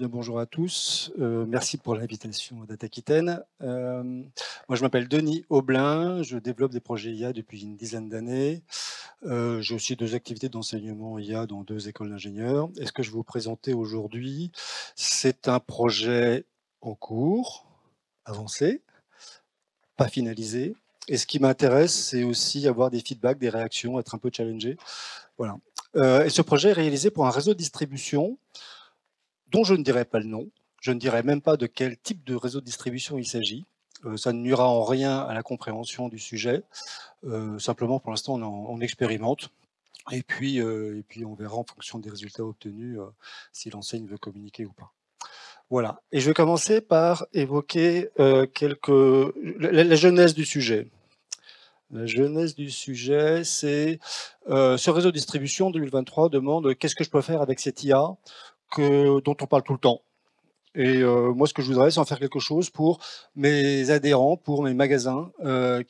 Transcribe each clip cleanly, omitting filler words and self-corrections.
Bien, bonjour à tous. Merci pour l'invitation à Dataquitaine. Moi, je m'appelle Denis Aublin. Je développe des projets IA depuis une dizaine d'années. J'ai aussi deux activités d'enseignement IA dans deux écoles d'ingénieurs. Et ce que je vais vous présenter aujourd'hui, c'est un projet en cours, avancé, pas finalisé. Et ce qui m'intéresse, c'est aussi avoir des feedbacks, des réactions, être un peu challengé. Voilà. Et ce projet est réalisé pour un réseau de distribution dont je ne dirai pas le nom. Je ne dirai même pas de quel type de réseau de distribution il s'agit. Ça ne nuira en rien à la compréhension du sujet. Simplement, pour l'instant, on expérimente. Et puis, on verra en fonction des résultats obtenus si l'enseigne veut communiquer ou pas. Voilà. Et je vais commencer par évoquer la genèse du sujet. La genèse du sujet, c'est ce réseau de distribution 2023 demande qu'est-ce que je peux faire avec cette IA dont on parle tout le temps. Et moi, ce que je voudrais, c'est en faire quelque chose pour mes adhérents, pour mes magasins, voilà,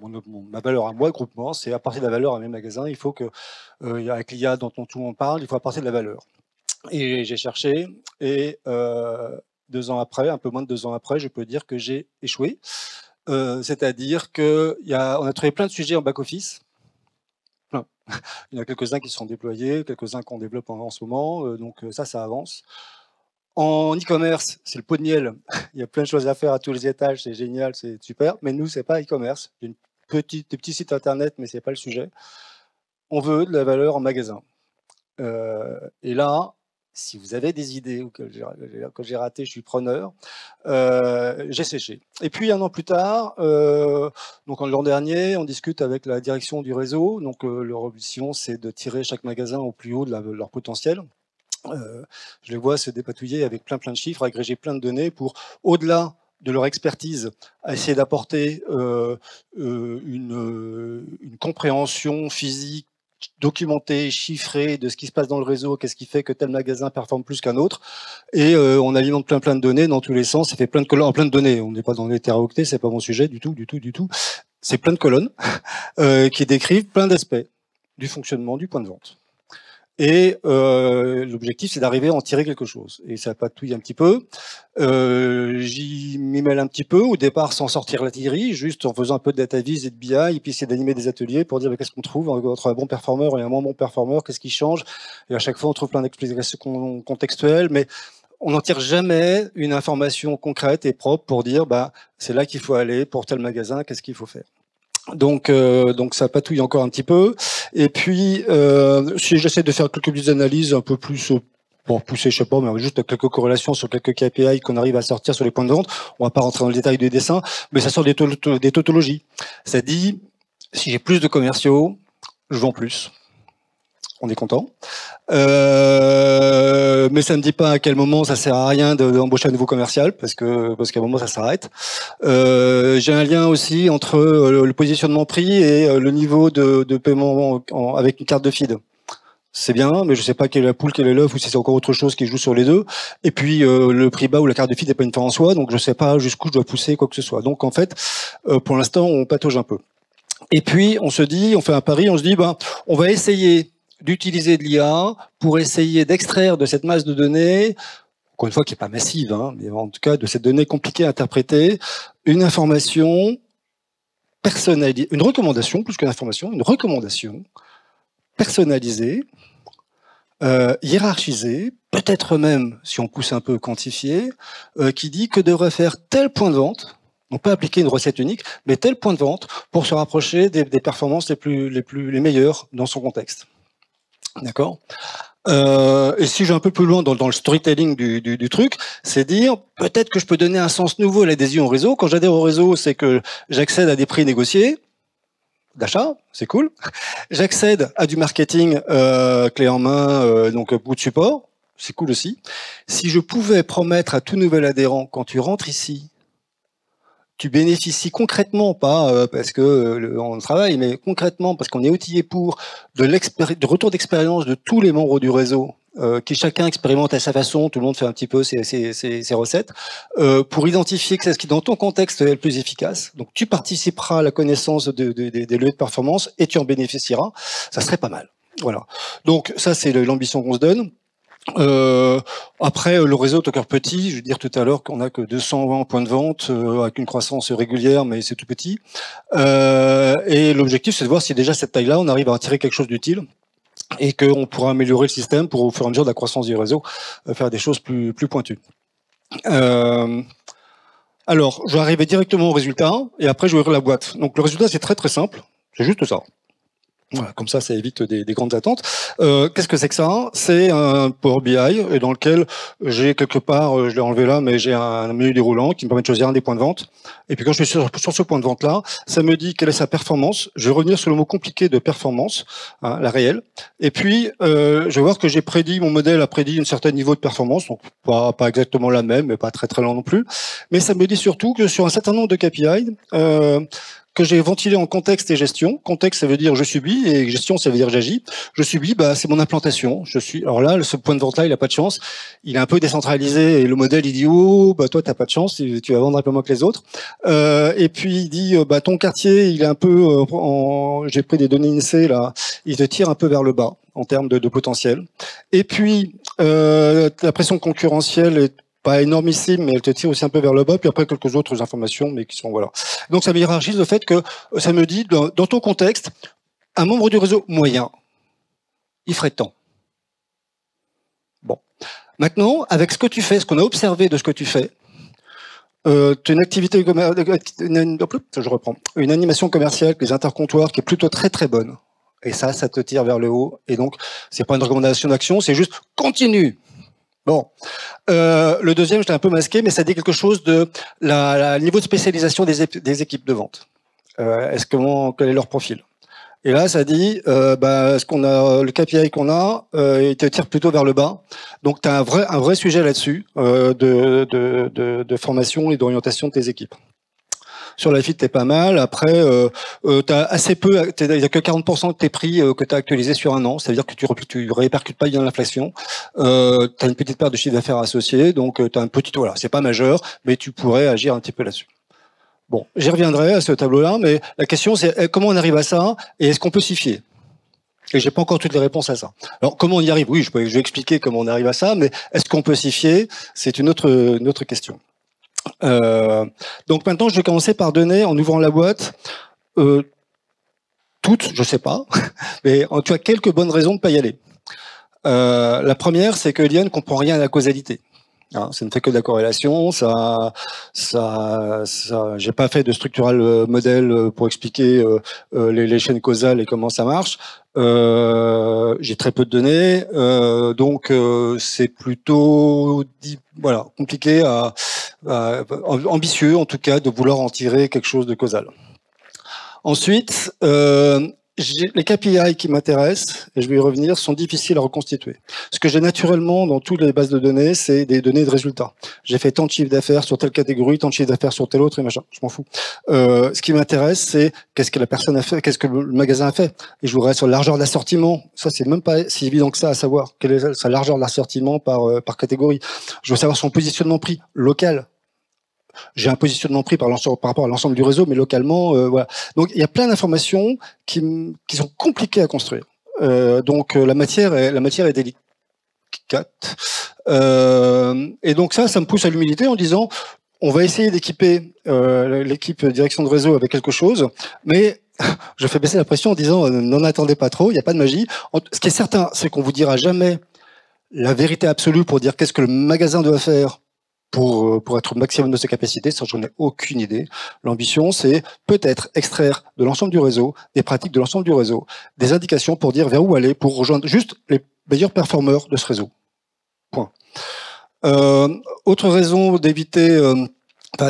ma valeur à moi, groupement, c'est apporter de la valeur à mes magasins. Il faut que, avec l'IA dont tout le monde parle, il faut apporter de la valeur. Et j'ai cherché, et 2 ans après, un peu moins de 2 ans après, je peux dire que j'ai échoué. C'est-à-dire qu'on a trouvé plein de sujets en back-office. Il y en a quelques-uns qui sont déployés, quelques-uns qu'on développe en ce moment, donc ça avance. En e-commerce, c'est le pot de miel. Il y a plein de choses à faire à tous les étages, c'est génial, c'est super. Mais nous, c'est pas e-commerce. Il y a des petits sites internet, mais c'est pas le sujet. On veut de la valeur en magasin. Et là, si vous avez des idées ou que j'ai raté, je suis preneur. J'ai séché. Et puis 1 an plus tard, donc l'an dernier, on discute avec la direction du réseau. Donc leur ambition, c'est de tirer chaque magasin au plus haut de leur potentiel. Je les vois se dépatouiller avec plein de chiffres, agréger plein de données pour, au-delà de leur expertise, essayer d'apporter une compréhension physique, documentée, chiffrée de ce qui se passe dans le réseau, qu'est-ce qui fait que tel magasin performe plus qu'un autre. Et on alimente plein de données dans tous les sens, ça fait plein de données. On n'est pas dans les téraoctets, c'est pas mon sujet du tout. C'est plein de colonnes qui décrivent plein d'aspects du fonctionnement du point de vente. Et l'objectif, c'est d'arriver à en tirer quelque chose. Et ça patouille un petit peu. J'y m'y mêle un petit peu. Au départ, sans sortir l'artillerie, juste en faisant un peu de data vis et de BI, et puis essayer d'animer des ateliers pour dire qu'est-ce qu'on trouve entre un bon performeur et un moins bon performeur, qu'est-ce qui change. Et à chaque fois, on trouve plein d'explications contextuelles, mais on n'en tire jamais une information concrète et propre pour dire c'est là qu'il faut aller pour tel magasin, qu'est-ce qu'il faut faire. Donc ça patouille encore un petit peu. Et puis, si j'essaie de faire quelques petites analyses un peu plus pour pousser, je sais pas, mais juste quelques corrélations sur quelques KPI qu'on arrive à sortir sur les points de vente. On va pas rentrer dans le détail du dessin, mais ça sort des tautologies. Ça dit, si j'ai plus de commerciaux, je vends plus. On est content. Mais ça ne me dit pas à quel moment ça sert à rien d'embaucher un nouveau commercial, parce qu'à un moment ça s'arrête. J'ai un lien aussi entre le positionnement prix et le niveau de paiement avec une carte de feed. C'est bien, mais je sais pas quelle est la poule, quelle est l'œuf, ou si c'est encore autre chose qui joue sur les deux. Et puis le prix bas ou la carte de feed n'est pas une fin en soi, donc je sais pas jusqu'où je dois pousser quoi que ce soit. Donc en fait, pour l'instant, on patauge un peu. Et puis on fait un pari, on se dit on va essayer d'utiliser de l'IA pour essayer d'extraire de cette masse de données, encore une fois qui n'est pas massive, mais en tout cas de cette donnée compliquée à interpréter, une information personnalisée, une recommandation plus qu'une information, une recommandation personnalisée, hiérarchisée, peut-être même, si on pousse un peu, quantifiée, qui dit que devrait faire tel point de vente. On peut appliquer une recette unique, mais tel point de vente pour se rapprocher des performances les meilleures dans son contexte. D'accord. Et si je vais un peu plus loin dans le storytelling du truc, c'est dire peut-être que je peux donner un sens nouveau à l'adhésion au réseau. Quand j'adhère au réseau, c'est que j'accède à des prix négociés d'achat, c'est cool. J'accède à du marketing clé en main, donc beaucoup de support, c'est cool aussi. Si je pouvais promettre à tout nouvel adhérent, quand tu rentres ici, tu bénéficies concrètement, pas parce que on travaille, mais concrètement parce qu'on est outillé pour de retour d'expérience de tous les membres du réseau, qui chacun expérimente à sa façon, tout le monde fait un petit peu ses recettes, pour identifier que c'est ce qui dans ton contexte est le plus efficace. Donc tu participeras à la connaissance des leviers de performance et tu en bénéficieras. Ça serait pas mal. Voilà. Donc ça c'est l'ambition qu'on se donne. Après, le réseau est encore petit. Je veux dire tout à l'heure qu'on a que 220 points de vente avec une croissance régulière, mais c'est tout petit. Et l'objectif, c'est de voir si déjà cette taille-là, on arrive à tirer quelque chose d'utile et qu'on pourra améliorer le système pour, au fur et à mesure de la croissance du réseau, faire des choses plus pointues. Alors, je vais arriver directement au résultat et après, je vais ouvrir la boîte. Donc, le résultat, c'est très très simple. C'est juste ça. Voilà, comme ça évite des grandes attentes. Qu'est-ce que c'est que ça? C'est un Power BI et dans lequel j'ai quelque part, je l'ai enlevé là, mais j'ai un menu déroulant qui me permet de choisir un des points de vente. Et puis quand je suis sur ce point de vente là, ça me dit quelle est sa performance. Je vais revenir sur le mot compliqué de performance, hein, la réelle. Et puis je vais voir que j'ai prédit, mon modèle a prédit un certain niveau de performance, donc pas exactement la même, mais pas très très lent non plus. Mais ça me dit surtout que sur un certain nombre de KPI, que j'ai ventilé en contexte et gestion. Contexte, ça veut dire je subis, et gestion, ça veut dire j'agis. Je subis, c'est mon implantation. Alors là, ce point de vente-là, il a pas de chance. Il est un peu décentralisé et le modèle, il dit toi, t'as pas de chance, tu vas vendre un peu moins que les autres. Et puis il dit ton quartier, il est un peu, j'ai pris des données INSEE là, il te tire un peu vers le bas en termes de potentiel. Et puis la pression concurrentielle est pas énormissime, mais elle te tire aussi un peu vers le bas, puis après quelques autres informations, mais qui sont, voilà. Donc ça me hiérarchise le fait que ça me dit, dans ton contexte, un membre du réseau moyen, il ferait tant. Bon. Maintenant, avec ce que tu fais, ce qu'on a observé de ce que tu fais, tu as une activité, je reprends, une animation commerciale avec les intercomptoirs qui est plutôt très très bonne. Et ça te tire vers le haut. Et donc, c'est pas une recommandation d'action, c'est juste continue. Bon, le deuxième, je l'ai un peu masqué, mais ça dit quelque chose de la niveau de spécialisation des équipes de vente. Quel est leur profil? Et là, ça dit, ce qu'on a, le KPI qu'on a, il te tire plutôt vers le bas. Donc, tu as un vrai sujet là-dessus de formation et d'orientation de tes équipes. Sur la fit, t'es pas mal. Après, t'as assez peu, il n'y a que 40% de tes prix que tu as actualisé sur un an. C'est-à-dire que tu répercutes pas bien l'inflation. Tu as une petite part de chiffre d'affaires associé, donc tu as un petit, voilà, c'est pas majeur, mais tu pourrais agir un petit peu là-dessus. Bon, j'y reviendrai à ce tableau-là, mais la question c'est comment on arrive à ça et est-ce qu'on peut s'y fier? Et j'ai pas encore toutes les réponses à ça. Alors comment on y arrive? Oui, je vais expliquer comment on arrive à ça, mais est-ce qu'on peut s'y fier? C'est une autre question. Donc maintenant, je vais commencer par donner, en ouvrant la boîte, toutes, je sais pas, mais tu as quelques bonnes raisons de ne pas y aller. La première, c'est que Eliane ne comprend rien à la causalité. Hein, ça ne fait que de la corrélation. J'ai pas fait de structural modèle pour expliquer les chaînes causales et comment ça marche. J'ai très peu de données, donc c'est plutôt compliqué ambitieux en tout cas de vouloir en tirer quelque chose de causal. Ensuite, les KPI qui m'intéressent, et je vais y revenir, sont difficiles à reconstituer. Ce que j'ai naturellement dans toutes les bases de données, c'est des données de résultats. J'ai fait tant de chiffres d'affaires sur telle catégorie, tant de chiffres d'affaires sur telle autre, et machin, je m'en fous. Ce qui m'intéresse, c'est qu'est-ce que la personne a fait, qu'est-ce que le magasin a fait. Et je voudrais sur la largeur d'assortiment. Ça, c'est même pas si évident que ça à savoir. Quelle est sa largeur d'assortiment par catégorie. Je veux savoir son positionnement prix local. J'ai un positionnement prix par rapport à l'ensemble du réseau, mais localement, voilà. Donc il y a plein d'informations qui sont compliquées à construire. Donc la matière est délicate. Et donc ça me pousse à l'humilité en disant, on va essayer d'équiper l'équipe direction de réseau avec quelque chose, mais je fais baisser la pression en disant, n'en attendez pas trop, il n'y a pas de magie. Ce qui est certain, c'est qu'on vous dira jamais la vérité absolue pour dire qu'est-ce que le magasin doit faire pour être au maximum de ses capacités, ça j'en ai aucune idée. L'ambition, c'est peut-être extraire de l'ensemble du réseau, des pratiques de l'ensemble du réseau, des indications pour dire vers où aller, pour rejoindre juste les meilleurs performeurs de ce réseau. Point. Autre raison d'éviter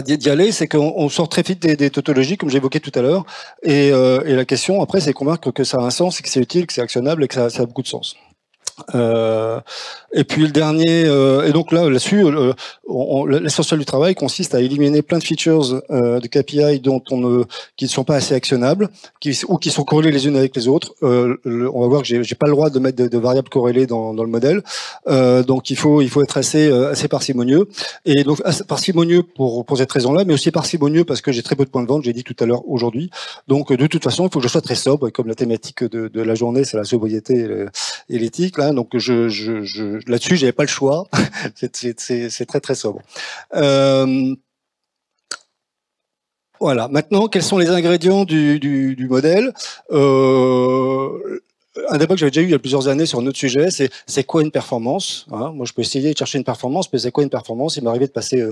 d'y aller, c'est qu'on sort très vite des tautologies, comme j'évoquais tout à l'heure, et la question après, c'est convaincre que ça a un sens, que c'est utile, que c'est actionnable et que ça a beaucoup de sens. Et puis le dernier, et donc là-dessus, l'essentiel du travail consiste à éliminer plein de features de KPI qui ne sont pas assez actionnables, ou qui sont corrélées les unes avec les autres. On va voir que j'ai pas le droit de mettre de variables corrélées dans le modèle, donc il faut être assez parcimonieux. Et donc assez parcimonieux pour cette raison-là, mais aussi parcimonieux parce que j'ai très peu de points de vente. J'ai dit tout à l'heure aujourd'hui. Donc de toute façon, il faut que je sois très sobre. Comme la thématique de la journée, c'est la sobriété et l'éthique. Là, donc là-dessus, j'avais pas le choix. C'est très très sobre. Voilà. Maintenant, quels sont les ingrédients du modèle? Un débat que j'avais déjà eu il y a plusieurs années sur un autre sujet, c'est quoi une performance, hein? Moi, je peux essayer de chercher une performance, mais c'est quoi une performance? Il m'est arrivé de passer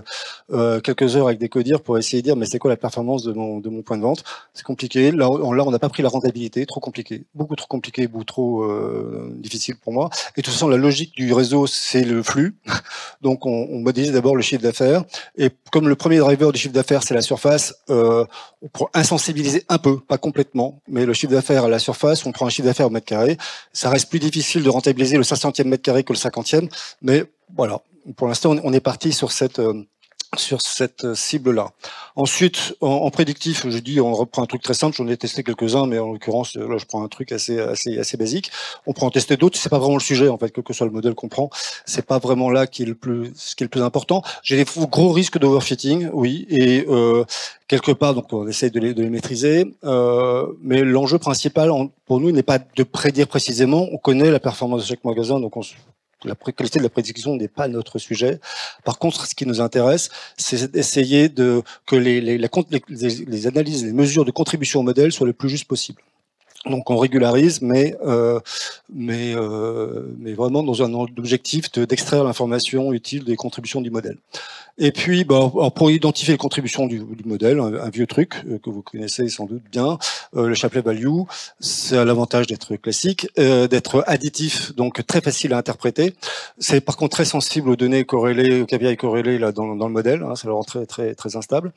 quelques heures avec des codires pour essayer de dire, mais c'est quoi la performance de mon point de vente? C'est compliqué. Là, on n'a pas pris la rentabilité, trop compliqué, beaucoup trop difficile pour moi. Et de toute façon, la logique du réseau, c'est le flux. Donc, on modélise d'abord le chiffre d'affaires. Et comme le premier driver du chiffre d'affaires, c'est la surface, pour insensibiliser un peu, pas complètement, mais le chiffre d'affaires à la surface, on prend un chiffre d'affaires au mètre carré. Ça reste plus difficile de rentabiliser le 500e mètre carré que le 50e, mais voilà. Pour l'instant, on est parti sur cette cible-là. Ensuite, en prédictif, je dis, on reprend un truc très simple. J'en ai testé quelques-uns, mais en l'occurrence, là, je prends un truc assez basique. On peut en tester d'autres. C'est pas vraiment le sujet, en fait, quel que soit le modèle qu'on prend. C'est pas vraiment là ce qui est le plus important. J'ai des gros risques d'overfitting, oui, et quelque part, donc on essaie de les maîtriser. Mais l'enjeu principal pour nous n'est pas de prédire précisément. On connaît la performance de chaque magasin, donc la qualité de la prédiction n'est pas notre sujet. Par contre, ce qui nous intéresse, c'est d'essayer que les analyses, les mesures de contribution au modèle soient le plus justes possible. Donc on régularise, mais vraiment dans un objectif d'extraire l'information utile des contributions du modèle. Et puis, pour identifier les contributions du modèle, un vieux truc que vous connaissez sans doute bien, le Shapley Value, c'est l'avantage d'être classique, d'être additif, donc très facile à interpréter. C'est par contre très sensible aux données corrélées, aux KPI corrélés là dans le modèle, hein, ça le rend très très très instable.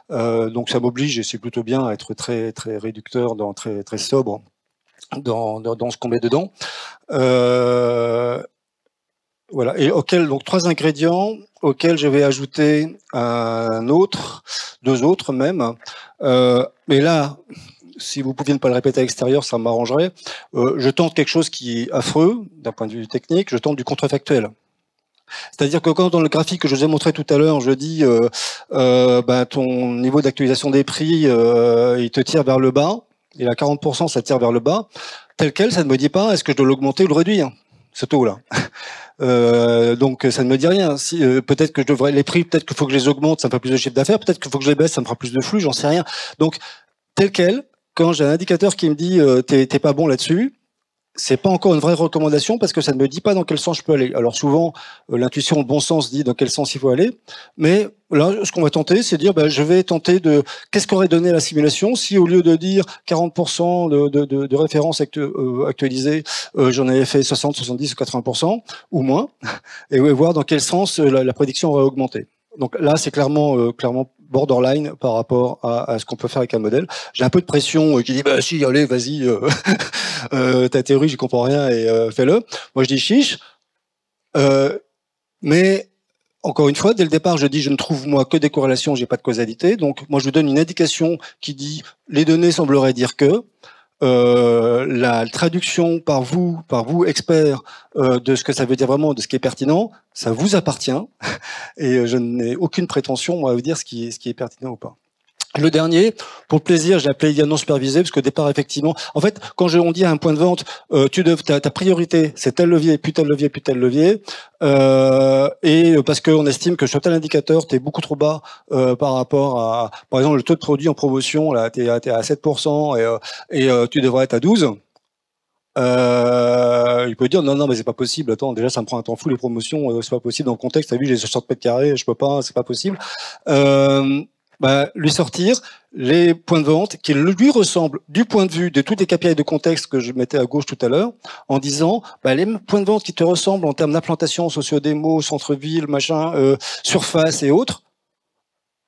Donc ça m'oblige, et c'est plutôt bien, à être très très réducteur, très très sobre dans ce qu'on met dedans. Voilà, et donc 3 ingrédients auxquels je vais ajouter deux autres même. Mais là, si vous pouviez ne pas le répéter à l'extérieur, ça m'arrangerait. Je tente quelque chose qui est affreux d'un point de vue technique. Je tente du contrefactuel. C'est-à-dire que quand dans le graphique que je vous ai montré tout à l'heure, je dis ton niveau d'actualisation des prix, il te tire vers le bas. Il a 40%, ça tire vers le bas. Tel quel, ça ne me dit pas est-ce que je dois l'augmenter ou le réduire, ce taux-là. Donc ça ne me dit rien. Peut-être que je devrais les prix, peut-être qu'il faut que je les augmente, ça me fera plus de chiffre d'affaires. Peut-être qu'il faut que je les baisse, ça me fera plus de flux, j'en sais rien. Donc tel quel, quand j'ai un indicateur qui me dit t'es pas bon là-dessus, c'est pas encore une vraie recommandation parce que ça ne me dit pas dans quel sens je peux aller. Alors souvent, l'intuition, le bon sens dit dans quel sens il faut aller. Mais là, ce qu'on va tenter, c'est de dire, je vais tenter qu'est-ce qu'aurait donné la simulation si au lieu de dire 40% de références actualisées, j'en avais fait 60, 70 ou 80% ou moins, et voir dans quel sens la prédiction aurait augmenté. Donc là, c'est clairement borderline par rapport à ce qu'on peut faire avec un modèle. J'ai un peu de pression qui dit si, allez, vas-y, ta théorie, j'y comprends rien et fais-le. Moi, je dis chiche. Mais encore une fois, dès le départ, je dis je ne trouve moi que des corrélations, j'ai pas de causalité. Donc moi, je vous donne une indication qui dit les données sembleraient dire que. La traduction par vous expert, de ce que ça veut dire vraiment, de ce qui est pertinent, ça vous appartient. Et je n'ai aucune prétention, moi, à vous dire ce qui est pertinent ou pas. Le dernier, pour le plaisir, je l'ai appelé non supervisé, parce qu'au départ, effectivement, en fait, quand on dit à un point de vente, ta priorité, c'est tel levier, puis tel levier, puis tel levier, et parce qu'on estime que sur tel indicateur, tu es beaucoup trop bas par rapport à, par exemple, le taux de produit en promotion, là, tu es à 7%, et tu devrais être à 12%. Il peut dire non mais c'est pas possible, attends, déjà ça me prend un temps fou les promotions, c'est pas possible dans le contexte, t'as vu j'ai 60 mètres carrés, je peux pas, c'est pas possible. Lui sortir les points de vente qui lui ressemblent du point de vue de tous les KPI de contexte que je mettais à gauche tout à l'heure, en disant les points de vente qui te ressemblent en termes d'implantation, socio-démo, centre-ville, machin, surface et autres,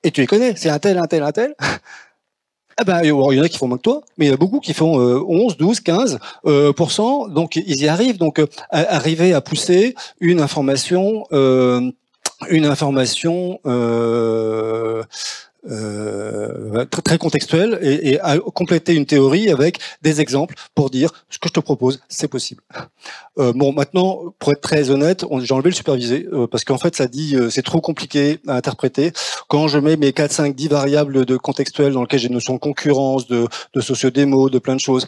et tu les connais, c'est un tel. Il y en a qui font moins que toi, mais il y en a beaucoup qui font 11, 12, 15%, donc ils y arrivent. Donc arriver à pousser une information très, très contextuel et à compléter une théorie avec des exemples pour dire ce que je te propose, c'est possible. Bon, maintenant, pour être très honnête, j'ai enlevé le supervisé parce qu'en fait, ça dit c'est trop compliqué à interpréter. Quand je mets mes 4, 5, 10 variables de contextuel dans lesquelles j'ai une notion de concurrence, de sociodémo, de plein de choses,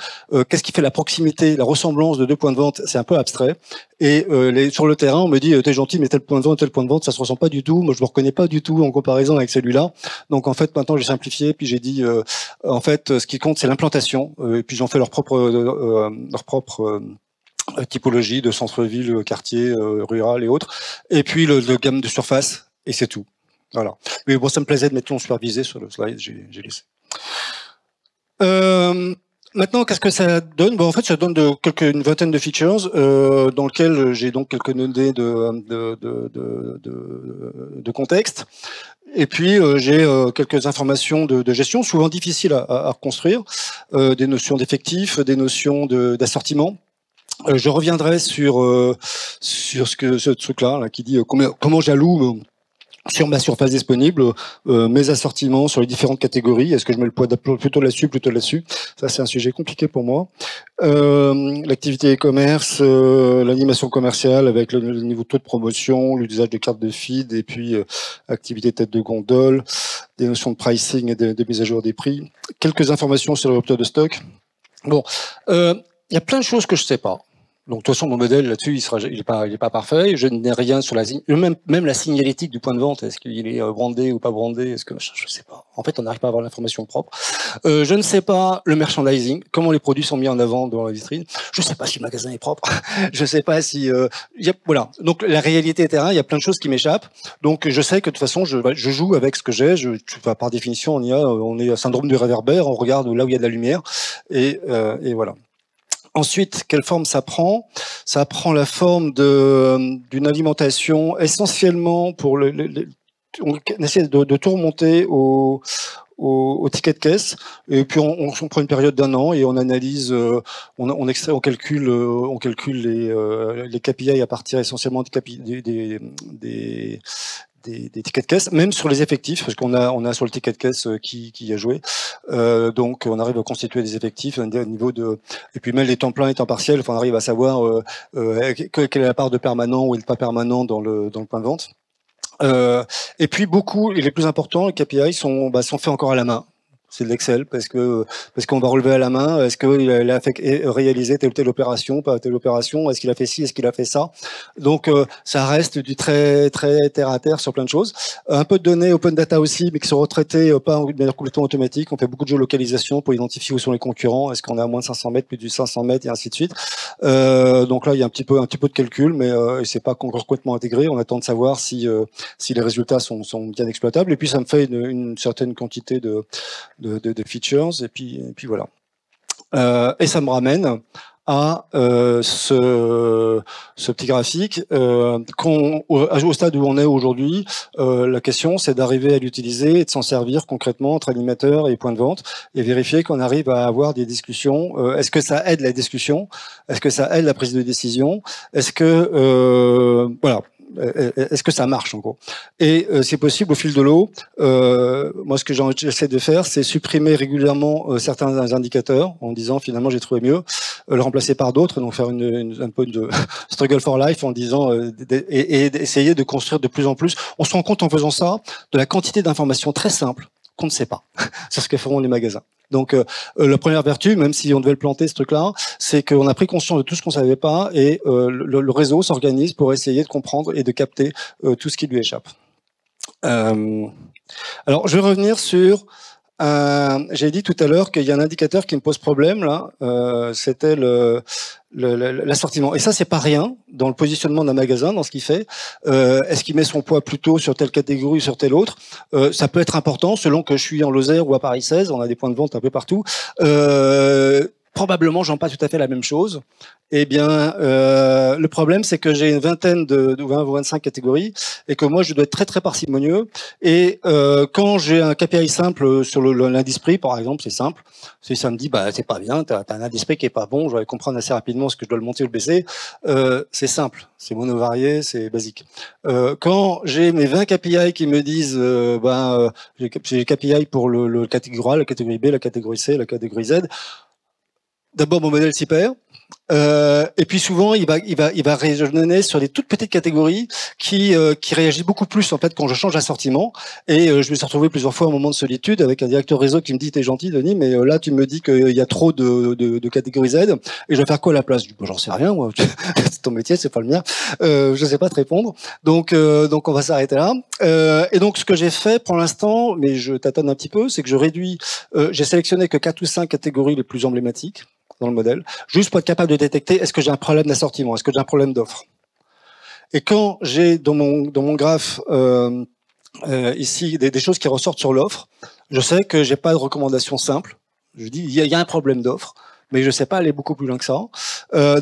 qu'est-ce qui fait la proximité, la ressemblance de deux points de vente, c'est un peu abstrait. Et sur le terrain, on me dit t'es gentil, mais tel point de vente, tel point de vente, ça se ressent pas du tout. Moi, je me reconnais pas du tout en comparaison avec celui-là. Donc en fait, maintenant, j'ai simplifié, puis j'ai dit en fait, ce qui compte, c'est l'implantation. Et puis j'en fais leur propre typologie de centre-ville, quartier, rural et autres. Et puis le gamme de surface, et c'est tout. Voilà. Mais bon, ça me plaisait de mettre ton supervisé sur le slide, j'ai laissé. Maintenant, qu'est-ce que ça donne? Bon, en fait, ça donne une vingtaine de features dans lesquelles j'ai donc quelques données de contexte. Et puis, j'ai quelques informations de gestion, souvent difficiles à reconstruire, des notions d'effectifs, des notions d'assortiment. Je reviendrai sur ce truc-là là, qui dit comment j'alloue sur ma surface disponible, mes assortiments sur les différentes catégories. Est-ce que je mets le poids plutôt là-dessus? Ça, c'est un sujet compliqué pour moi. L'activité e-commerce, l'animation commerciale avec le niveau de taux de promotion, l'usage de cartes de feed, et puis activité tête de gondole, des notions de pricing et de mise à jour des prix. Quelques informations sur le rupture de stock. Bon, il y a plein de choses que je sais pas. Donc, de toute façon, mon modèle là-dessus, il est pas parfait. Je n'ai rien sur même la signalétique du point de vente. Est-ce qu'il est brandé ou pas brandé? Est-ce que je sais pas. En fait, on n'arrive pas à avoir l'information propre. Je ne sais pas le merchandising, comment les produits sont mis en avant dans la vitrine. Je ne sais pas si le magasin est propre. Je ne sais pas si voilà. Donc, la réalité terrain, il y a plein de choses qui m'échappent. Donc, je sais que de toute façon, je joue avec ce que j'ai. Par définition, on est syndrome du réverbère. On regarde là où il y a de la lumière, et voilà. Ensuite, quelle forme ça prend? Ça prend la forme d'une alimentation essentiellement pour on essaie de tout remonter au ticket de caisse, et puis on prend une période d'1 an et on analyse, on calcule les KPI à partir essentiellement des tickets de caisse, même sur les effectifs, parce qu'on a sur le ticket de caisse qui a joué. Donc on arrive à constituer des effectifs au niveau et puis même les temps pleins et temps partiels, on arrive à savoir quelle est la part de permanent ou de pas permanent dans le point de vente. Et puis beaucoup, et les plus importants, les KPI sont faits encore à la main. C'est de l'Excel parce qu'on va relever à la main. Est-ce qu'il a réalisé telle ou telle opération, pas telle opération? Est-ce qu'il a fait ci? Est-ce qu'il a fait ça? Donc ça reste du très très terre à terre sur plein de choses. Un peu de données open data aussi, mais qui sont retraitées pas de manière complètement automatique. On fait beaucoup de géolocalisation pour identifier où sont les concurrents. Est-ce qu'on est à moins de 500 mètres, plus de 500 mètres et ainsi de suite. Donc là il y a un petit peu de calcul, mais c'est pas encore complètement intégré. On attend de savoir si les résultats sont bien exploitables. Et puis ça me fait une certaine quantité de features, et puis voilà. Et ça me ramène à ce petit graphique. Au stade où on est aujourd'hui, la question c'est d'arriver à l'utiliser et de s'en servir concrètement entre animateurs et points de vente, et vérifier qu'on arrive à avoir des discussions. Est-ce que ça aide la discussion? Est-ce que ça aide la prise de décision? Est-ce que voilà, est-ce que ça marche en gros? Et c'est possible au fil de l'eau. Moi, ce que j'essaie de faire, c'est supprimer régulièrement certains indicateurs en disant finalement j'ai trouvé mieux, le remplacer par d'autres, donc faire un peu de struggle for life en disant et essayer de construire de plus en plus. On se rend compte en faisant ça de la quantité d'informations très simples qu'on ne sait pas. C'est ce que feront les magasins. Donc la première vertu, même si on devait le planter ce truc-là, c'est qu'on a pris conscience de tout ce qu'on savait pas, et le réseau s'organise pour essayer de comprendre et de capter tout ce qui lui échappe. Alors je vais revenir sur j'ai dit tout à l'heure qu'il y a un indicateur qui me pose problème là, c'était l'assortiment. Et ça, c'est pas rien dans le positionnement d'un magasin, dans ce qu'il fait. Est-ce qu'il met son poids plutôt sur telle catégorie ou sur telle autre? Ça peut être important selon que je suis en Lozère ou à Paris 16. On a des points de vente un peu partout. probablement, j'en pas tout à fait la même chose. Eh bien, le problème, c'est que j'ai une vingtaine de 20 ou 25 catégories et que moi, je dois être très, très parcimonieux. Et quand j'ai un KPI simple sur l'indice prix, par exemple, c'est simple. Si ça me dit, bah, c'est pas bien, t'as un indice prix qui est pas bon, je vais comprendre assez rapidement ce que je dois le monter ou le baisser. C'est simple, c'est monovarié, c'est basique. Quand j'ai mes 20 KPI qui me disent, j'ai KPI pour le catégorie A, la catégorie B, la catégorie C, la catégorie Z, d'abord, mon modèle s'y perd. Et puis souvent, il va raisonner sur des toutes petites catégories qui réagissent beaucoup plus en fait quand je change d'assortiment. Et je me suis retrouvé plusieurs fois à un moment de solitude avec un directeur réseau qui me dit: t'es gentil, Denis, mais là tu me dis qu'il y a trop de catégories Z et je vais faire quoi à la place? Je dis: bon, j'en sais rien, moi. C'est ton métier, c'est pas le mien. Je sais pas te répondre. Donc on va s'arrêter là. Et donc ce que j'ai fait pour l'instant, mais je tâtonne un petit peu, c'est que je réduis. J'ai sélectionné que 4 ou 5 catégories les plus emblématiques dans le modèle, juste pour être capable de détecter est-ce que j'ai un problème d'assortiment, est-ce que j'ai un problème d'offre. Et quand j'ai dans mon graphe ici des choses qui ressortent sur l'offre, je sais que j'ai pas de recommandation simple. Je dis il y a un problème d'offre, mais je sais pas aller beaucoup plus loin que ça.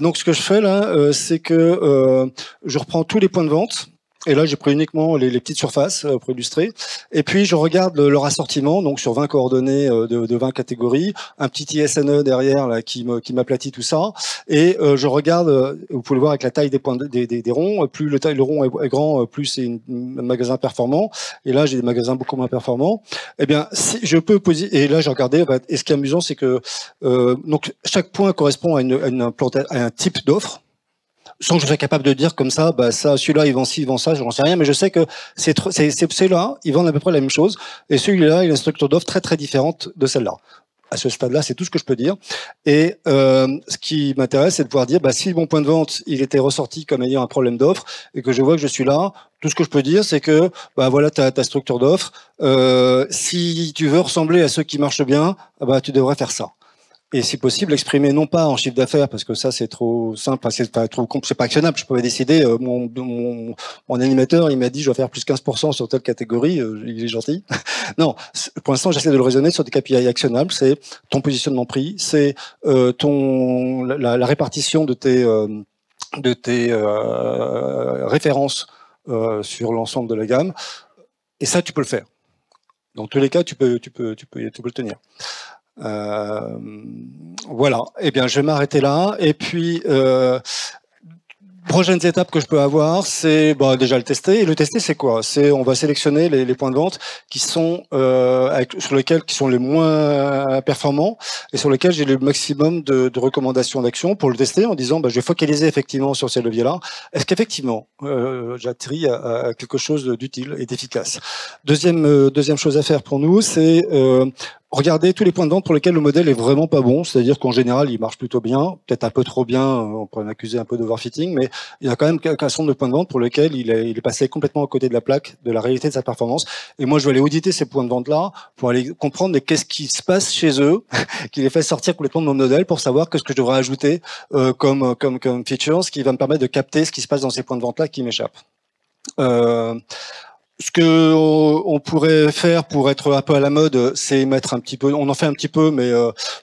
Donc ce que je fais là, c'est que je reprends tous les points de vente. Et là, j'ai pris uniquement les petites surfaces pour illustrer. Et puis, je regarde leur assortiment, donc sur 20 coordonnées de 20 catégories, un petit ISNE derrière là, qui m'aplatit tout ça. Et je regarde, vous pouvez le voir avec la taille des points des ronds, plus le rond est grand, plus c'est un magasin performant. Et là, j'ai des magasins beaucoup moins performants. Eh bien, si je peux poser, et là, j'ai regardé, et ce qui est amusant, c'est que donc chaque point correspond à un type d'offre. Sans que je sois capable de dire comme ça, bah ça, celui-là, il vend ci, il vend ça, j'en sais rien, mais je sais que c'est là, ils vendent à peu près la même chose, et celui-là, il a une structure d'offre très très différente de celle-là. À ce stade-là, c'est tout ce que je peux dire. Et ce qui m'intéresse, c'est de pouvoir dire, bah, si mon point de vente, il était ressorti comme ayant un problème d'offre, et que je vois que je suis là, tout ce que je peux dire, c'est que, bah voilà, ta structure d'offre. Si tu veux ressembler à ceux qui marchent bien, bah tu devrais faire ça. Et si possible, exprimer non pas en chiffre d'affaires, parce que ça c'est trop simple, c'est pas actionnable. Je pouvais décider, mon animateur, il m'a dit je vais faire plus 15% sur telle catégorie, il est gentil. Non, pour l'instant j'essaie de le raisonner sur des KPI actionnables, c'est ton positionnement prix, c'est la répartition de tes références sur l'ensemble de la gamme, et ça tu peux le faire. Dans tous les cas, tu peux le tenir. Voilà. Eh bien, je vais m'arrêter là. Et puis, prochaines étapes que je peux avoir, c'est déjà le tester. Et le tester, c'est quoi? C'est on va sélectionner les points de vente qui sont qui sont les moins performants et sur lesquels j'ai le maximum de recommandations d'action pour le tester en disant je vais focaliser effectivement sur ces leviers-là. Est-ce qu'effectivement j'atterris à quelque chose d'utile et d'efficace? Deuxième chose à faire pour nous, c'est regardez tous les points de vente pour lesquels le modèle est vraiment pas bon, c'est-à-dire qu'en général, il marche plutôt bien, peut-être un peu trop bien, on pourrait m'accuser un peu d'overfitting, mais il y a quand même un certain nombre de points de vente pour lesquels il est passé complètement à côté de la plaque, de la réalité de sa performance. Et moi, je vais aller auditer ces points de vente-là pour aller comprendre qu'est-ce qui se passe chez eux, qui les fait sortir complètement de mon modèle pour savoir qu'est-ce que je devrais ajouter comme features, ce qui va me permettre de capter ce qui se passe dans ces points de vente-là qui m'échappent. Ce que on pourrait faire pour être un peu à la mode, c'est mettre un petit peu, on en fait un petit peu, mais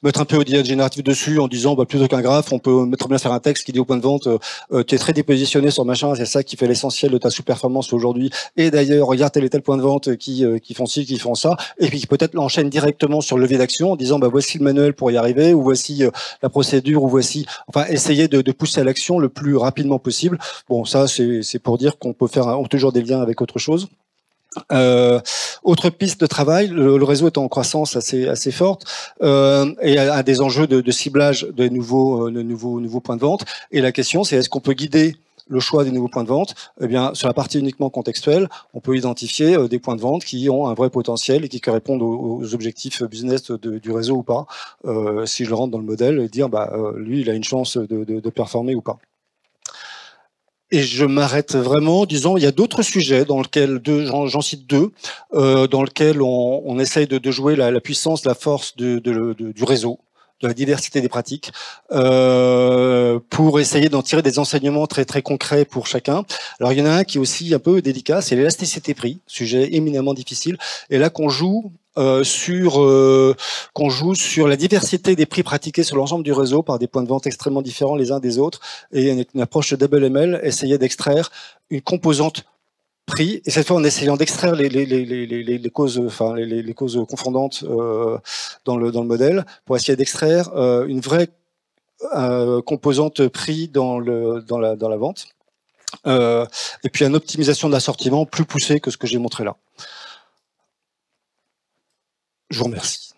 mettre un peu au d'IA génératif dessus en disant plutôt qu'un graphe, on peut très bien faire un texte qui dit au point de vente, tu es très dépositionné sur machin, c'est ça qui fait l'essentiel de ta sous-performance aujourd'hui. Et d'ailleurs, regarde tel et tel point de vente qui font ci, qui font ça, et puis peut-être l'enchaîne directement sur le levier d'action en disant voici le manuel pour y arriver, ou voici la procédure, ou voici, enfin essayer de pousser à l'action le plus rapidement possible. Bon, ça c'est pour dire qu'on peut faire toujours des liens avec autre chose. Autre piste de travail, le réseau est en croissance assez forte et a des enjeux de ciblage de nouveaux points de vente. Et la question, c'est est-ce qu'on peut guider le choix des nouveaux points de vente? Eh bien, sur la partie uniquement contextuelle, on peut identifier des points de vente qui ont un vrai potentiel et qui correspondent aux objectifs business du réseau ou pas. Si je le rentre dans le modèle, et dire lui, il a une chance de performer ou pas. Et je m'arrête vraiment, disons, il y a d'autres sujets dans lesquels, j'en cite deux, dans lesquels on essaye de jouer la puissance, la force du réseau, de la diversité des pratiques, pour essayer d'en tirer des enseignements très très concrets pour chacun. Alors il y en a un qui est aussi un peu délicat, c'est l'élasticité prix, sujet éminemment difficile, et là qu'on joue sur la diversité des prix pratiqués sur l'ensemble du réseau par des points de vente extrêmement différents les uns des autres, et une approche double ML, essayer d'extraire une composante prix, et cette fois en essayant d'extraire les causes, enfin les causes confondantes dans le modèle, pour essayer d'extraire une vraie composante prix dans la vente, et puis une optimisation de l'assortiment plus poussée que ce que j'ai montré là. Je vous remercie.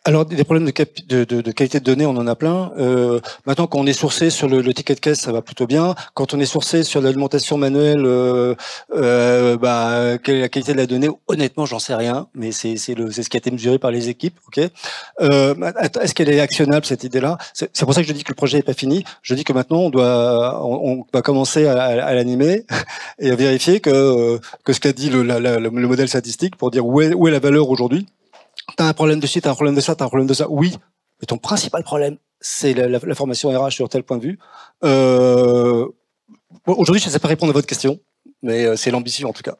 Alors, des problèmes de qualité de données, on en a plein. Maintenant, quand on est sourcé sur le ticket de caisse, ça va plutôt bien. Quand on est sourcé sur l'alimentation manuelle, quelle est la qualité de la donnée? Honnêtement, j'en sais rien, mais c'est ce qui a été mesuré par les équipes. Ok. Est-ce qu'elle est actionnable, cette idée-là? C'est pour ça que je dis que le projet n'est pas fini. Je dis que maintenant, on va commencer à l'animer et à vérifier que ce qu'a dit le modèle statistique pour dire où est la valeur aujourd'hui. T'as un problème de ci, t'as un problème de ça, t'as un problème de ça. Oui, mais ton principal problème, c'est la formation RH sur tel point de vue. Aujourd'hui, je ne sais pas répondre à votre question, mais c'est l'ambition en tout cas.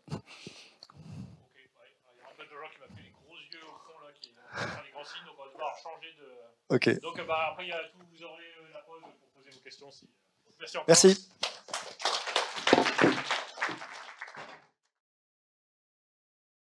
Ok. Donc après, vous aurez la pause pour poser vos questions. Merci.